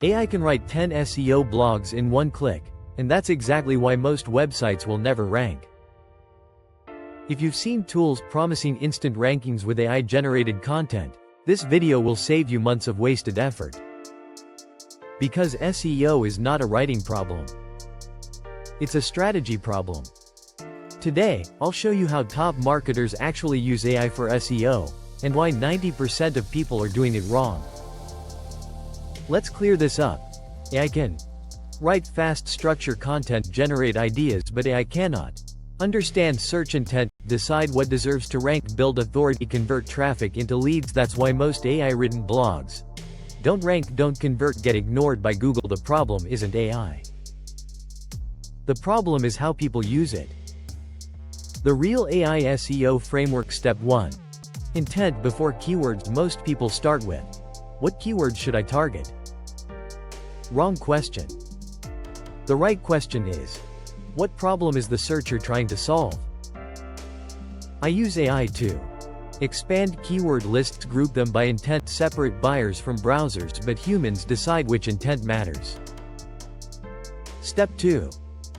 AI can write 10 SEO blogs in one click, and that's exactly why most websites will never rank. If you've seen tools promising instant rankings with AI-generated content, this video will save you months of wasted effort. Because SEO is not a writing problem. It's a strategy problem. Today, I'll show you how top marketers actually use AI for SEO, and why 90% of people are doing it wrong. Let's clear this up. AI can write fast structure content, generate ideas, but AI cannot understand search intent, decide what deserves to rank, build authority, convert traffic into leads. That's why most AI-written blogs don't rank, don't convert, get ignored by Google. The problem isn't AI. The problem is how people use it. The real AI SEO framework. Step 1. Intent before keywords. Most people start with, what keywords should I target? Wrong question. The right question is, what problem is the searcher trying to solve? I use AI to expand keyword lists, group them by intent, separate buyers from browsers, but humans decide which intent matters. Step 2.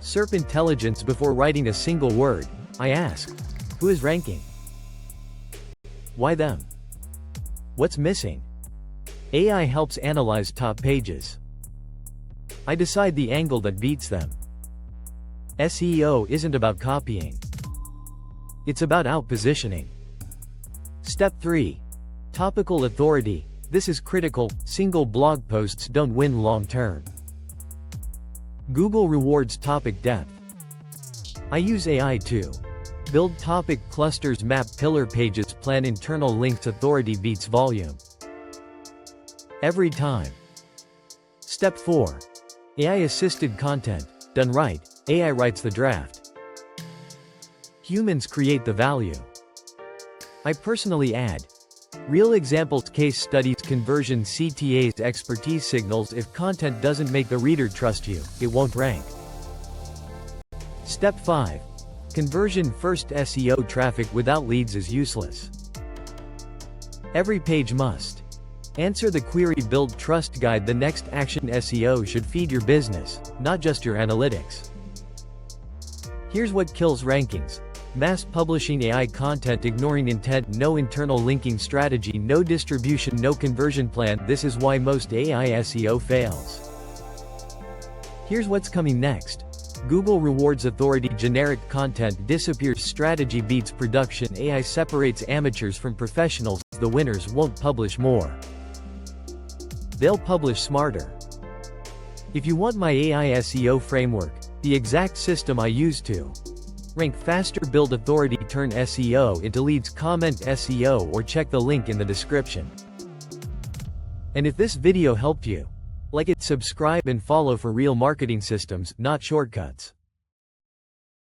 SERP intelligence. Before writing a single word, I ask, who is ranking? Why them? What's missing? AI helps analyze top pages. I decide the angle that beats them. SEO isn't about copying. It's about outpositioning. Step 3. Topical authority. This is critical. Single blog posts don't win long term. Google rewards topic depth. I use AI to build topic clusters, map pillar pages, plan internal links. Authority beats volume every time. Step 4. AI-assisted content. Done right, AI writes the draft. Humans create the value. I personally add real examples, case studies, conversion, CTAs, expertise signals. If content doesn't make the reader trust you, it won't rank. Step 5. Conversion first. SEO traffic without leads is useless. Every page must answer the query, build trust guide. The next action. SEO should feed your business, not just your analytics. Here's what kills rankings. Mass publishing AI content, ignoring intent, no internal linking strategy, no distribution, no conversion plan. This is why most AI SEO fails. Here's what's coming next. Google rewards authority, generic content disappears, strategy beats production, AI separates amateurs from professionals. The winners won't publish more. They'll publish smarter. If you want my AI SEO framework, the exact system I use to rank faster, build authority, turn SEO into leads, comment SEO or check the link in the description. And if this video helped you, like it, subscribe and follow for real marketing systems, not shortcuts.